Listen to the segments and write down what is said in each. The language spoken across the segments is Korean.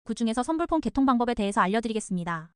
그 중에서 선불폰 개통 방법에 대해서 알려드리겠습니다.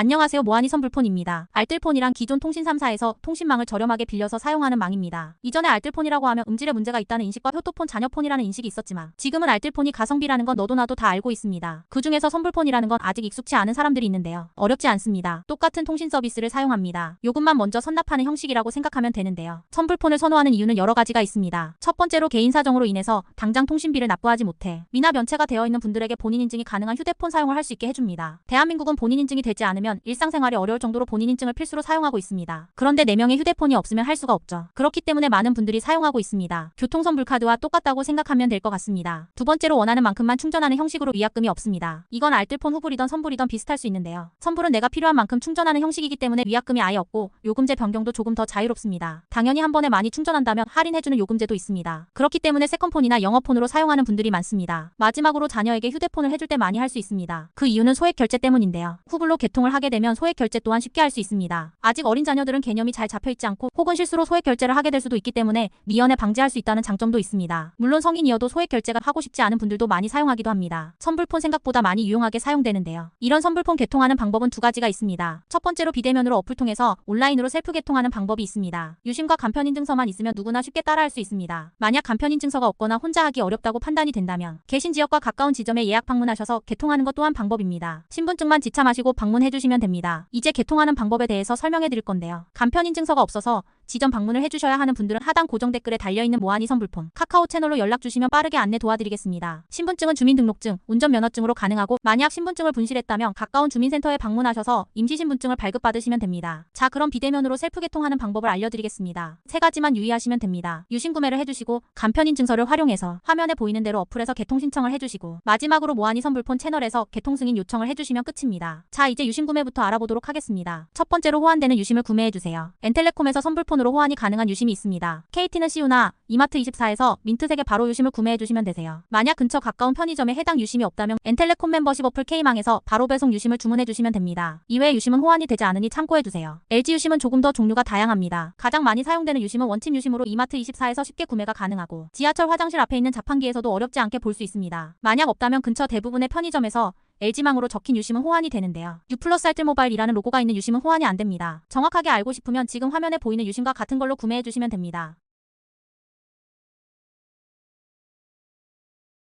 안녕하세요. 모하니 선불폰입니다. 알뜰폰이란 기존 통신 3사에서 통신망을 저렴하게 빌려서 사용하는 망입니다. 이전에 알뜰폰이라고 하면 음질에 문제가 있다는 인식과 효토폰, 자녀폰이라는 인식이 있었지만 지금은 알뜰폰이 가성비라는 건 너도 나도 다 알고 있습니다. 그 중에서 선불폰이라는 건 아직 익숙치 않은 사람들이 있는데요. 어렵지 않습니다. 똑같은 통신 서비스를 사용합니다. 요금만 먼저 선납하는 형식이라고 생각하면 되는데요. 선불폰을 선호하는 이유는 여러 가지가 있습니다. 첫 번째로 개인 사정으로 인해서 당장 통신비를 납부하지 못해 미납 연체가 되어 있는 분들에게 본인 인증이 가능한 휴대폰 사용을 할 수 있게 해줍니다. 대한민국은 본인 인증이 되지 않으면 일상생활이 어려울 정도로 본인 인증을 필수로 사용하고 있습니다. 그런데 4명의 휴대폰이 없으면 할 수가 없죠. 그렇기 때문에 많은 분들이 사용하고 있습니다. 교통선불카드와 똑같다고 생각하면 될 것 같습니다. 두 번째로 원하는 만큼만 충전하는 형식으로 위약금이 없습니다. 이건 알뜰폰 후불이던 선불이던 비슷할 수 있는데요. 선불은 내가 필요한 만큼 충전하는 형식이기 때문에 위약금이 아예 없고 요금제 변경도 조금 더 자유롭습니다. 당연히 한 번에 많이 충전한다면 할인해주는 요금제도 있습니다. 그렇기 때문에 세컨폰이나 영어폰으로 사용하는 분들이 많습니다. 마지막으로 자녀에게 휴대폰을 해줄 때 많이 할 수 있습니다. 그 이유는 소액 결제 때문인데요. 후불로 개통을 하게 되면 소액 결제 또한 쉽게 할 수 있습니다. 아직 어린 자녀들은 개념이 잘 잡혀있지 않고 혹은 실수로 소액 결제를 하게 될 수도 있기 때문에 미연에 방지할 수 있다는 장점도 있습니다. 물론 성인이어도 소액 결제가 하고 싶지 않은 분들도 많이 사용하기도 합니다. 선불폰 생각보다 많이 유용하게 사용되는데요. 이런 선불폰 개통하는 방법은 두 가지가 있습니다. 첫 번째로 비대면으로 어플 통해서 온라인으로 셀프 개통하는 방법이 있습니다. 유심과 간편인증서만 있으면 누구나 쉽게 따라할 수 있습니다. 만약 간편인증서가 없거나 혼자 하기 어렵다고 판단이 된다면 계신 지역과 가까운 지점에 예약 방문하셔서 개통하는 것 또한 방법입니다. 신분증만 지참하시고 방문해주시면 됩니다. 이제 개통하는 방법에 대해서 설명해 드릴 건데요. 간편인증서가 없어서 지점 방문을 해주셔야 하는 분들은 하단 고정 댓글에 달려있는 모하니 선불폰 카카오 채널로 연락 주시면 빠르게 안내 도와드리겠습니다. 신분증은 주민등록증, 운전면허증으로 가능하고 만약 신분증을 분실했다면 가까운 주민센터에 방문하셔서 임시신분증을 발급받으시면 됩니다. 자, 그럼 비대면으로 셀프 개통하는 방법을 알려드리겠습니다. 세 가지만 유의하시면 됩니다. 유심 구매를 해주시고 간편인증서를 활용해서 화면에 보이는 대로 어플에서 개통 신청을 해주시고 마지막으로 모하니 선불폰 채널에서 개통 승인 요청을 해주시면 끝입니다. 자, 이제 유심 구매부터 알아보도록 하겠습니다. 첫 번째로 호환되는 유심을 구매해주세요. 엔텔레콤에서 선불폰으로 호환이 가능한 유심이 있습니다. KT는 CU나 이마트24에서 민트색의 바로 유심을 구매해주시면 되세요. 만약 근처 가까운 편의점에 해당 유심이 없다면 엔텔레콤 멤버십 어플 K망에서 바로 배송 유심을 주문해주시면 됩니다. 이외의 유심은 호환이 되지 않으니 참고해주세요. LG 유심은 조금 더 종류가 다양합니다. 가장 많이 사용되는 유심은 원칩 유심으로 이마트24에서 쉽게 구매가 가능하고 지하철 화장실 앞에 있는 자판기에서도 어렵지 않게 볼 수 있습니다. 만약 없다면 근처 대부분의 편의점에서 LG망으로 적힌 유심은 호환이 되는데요. U+ 알뜰모바일이라는 로고가 있는 유심은 호환이 안 됩니다. 정확하게 알고 싶으면 지금 화면에 보이는 유심과 같은 걸로 구매해주시면 됩니다.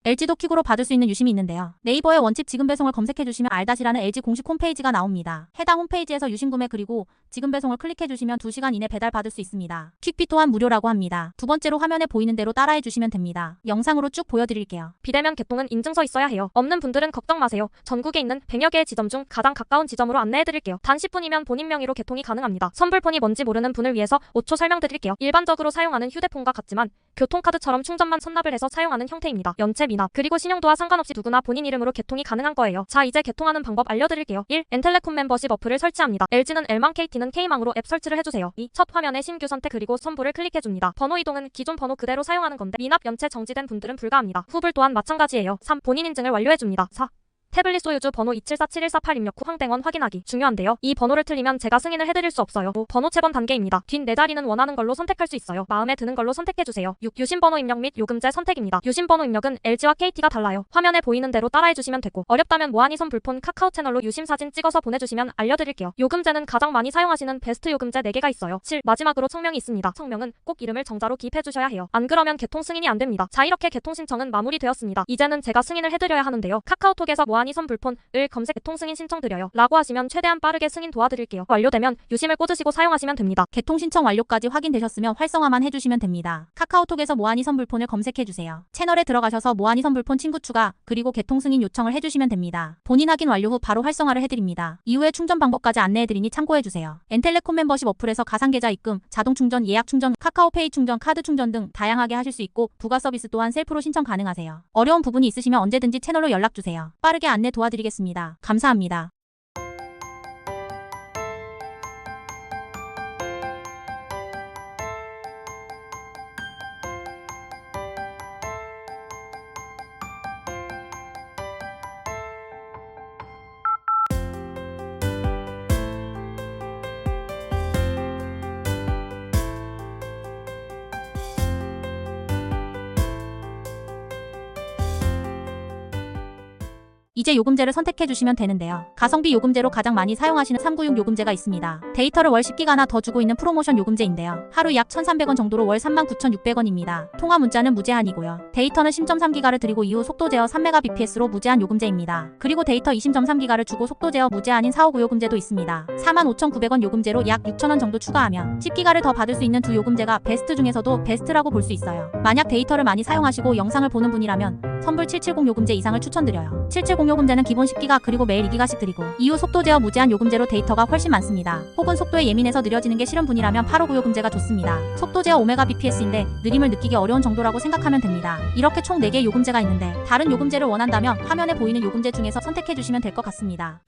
LG도 퀵으로 받을 수 있는 유심이 있는데요. 네이버에 원칩 지금 배송을 검색해주시면 알다시라는 LG 공식 홈페이지가 나옵니다. 해당 홈페이지에서 유심 구매 그리고 지금 배송을 클릭해주시면 2시간 이내 배달 받을 수 있습니다. 퀵비 또한 무료라고 합니다. 두 번째로 화면에 보이는 대로 따라해주시면 됩니다. 영상으로 쭉 보여드릴게요. 비대면 개통은 인증서 있어야 해요. 없는 분들은 걱정 마세요. 전국에 있는 100여 개의 지점 중 가장 가까운 지점으로 안내해드릴게요. 단 10분이면 본인 명의로 개통이 가능합니다. 선불폰이 뭔지 모르는 분을 위해서 5초 설명드릴게요. 일반적으로 사용하는 휴대폰과 같지만 교통카드처럼 충전만 선납을 해서 사용하는 형태입니다. 연체 미납 그리고 신용도와 상관없이 누구나 본인 이름으로 개통이 가능한 거예요. 자, 이제 개통하는 방법 알려드릴게요. 1. 엔텔레콤 멤버십 어플을 설치합니다. LG는 L망, KT는 K망으로 앱 설치를 해주세요. 2. 첫 화면에 신규 선택 그리고 선불을 클릭해줍니다. 번호 이동은 기존 번호 그대로 사용하는 건데 미납 연체 정지된 분들은 불가합니다. 후불 또한 마찬가지예요. 3. 본인 인증을 완료해줍니다. 4. 태블릿 소유주 번호 2747148 입력 후 황땡원 확인하기 중요한데요. 이 번호를 틀리면 제가 승인을 해드릴 수 없어요. 5. 번호 채번 단계입니다. 뒷 4자리는 원하는 걸로 선택할 수 있어요. 마음에 드는 걸로 선택해주세요. 6. 유심번호 입력 및 요금제 선택입니다. 유심번호 입력은 LG와 KT가 달라요. 화면에 보이는 대로 따라해주시면 되고 어렵다면 모하니 선불폰 카카오 채널로 유심 사진 찍어서 보내주시면 알려드릴게요. 요금제는 가장 많이 사용하시는 베스트 요금제 4개가 있어요. 7. 마지막으로 성명이 있습니다. 성명은 꼭 이름을 정자로 기입해주셔야 해요. 안 그러면 개통 승인이 안 됩니다. 자, 이렇게 개통 신청은 마무리되었습니다. 이제는 제가 승인을 해드려야 하는데요. 카카오톡에서 모하니 선불폰을 검색 개통 승인 신청드려요 라고 하시면 최대한 빠르게 승인 도와드릴게요. 완료되면 유심을 꽂으시고 사용하시면 됩니다. 개통 신청 완료까지 확인되셨으면 활성화만 해주시면 됩니다. 카카오톡에서 모하니 선불폰을 검색해주세요. 채널에 들어가셔서 모하니 선불폰 친구 추가 그리고 개통 승인 요청을 해주시면 됩니다. 본인 확인 완료 후 바로 활성화를 해드립니다. 이후에 충전 방법까지 안내해드리니 참고해주세요. 엔텔레콤 멤버십 어플에서 가상계좌 입금, 자동 충전, 예약 충전, 카카오페이 충전, 카드 충전 등 다양하게 하실 수 있고 부가 서비스 또한 셀프로 신청 가능하세요. 어려운 부분이 있으시면 언제든지 채널로 연락주세요. 빠르게 안내 도와드리겠습니다. 감사합니다. 이제 요금제를 선택해주시면 되는데요. 가성비 요금제로 가장 많이 사용하시는 396 요금제가 있습니다. 데이터를 월 10기가나 더 주고 있는 프로모션 요금제인데요. 하루 약 1,300원 정도로 월 39,600원입니다. 통화 문자는 무제한이고요. 데이터는 10.3기가를 드리고 이후 속도 제어 3Mbps로 무제한 요금제입니다. 그리고 데이터 20.3기가를 주고 속도 제어 무제한인 459 요금제도 있습니다. 45,900원 요금제로 약 6,000원 정도 추가하면 10기가를 더 받을 수 있는 두 요금제가 베스트 중에서도 베스트라고 볼 수 있어요. 만약 데이터를 많이 사용하시고 영상을 보는 분이라면 선불 770 요금제 이상을 추천드려요. 770 요금제는 기본 10기가 그리고 매일 2기가씩 드리고 이후 속도 제어 무제한 요금제로 데이터가 훨씬 많습니다. 혹은 속도에 예민해서 느려지는 게 싫은 분이라면 859 요금제가 좋습니다. 속도 제어 Mbps인데 느림을 느끼기 어려운 정도라고 생각하면 됩니다. 이렇게 총 4개의 요금제가 있는데 다른 요금제를 원한다면 화면에 보이는 요금제 중에서 선택해주시면 될 것 같습니다.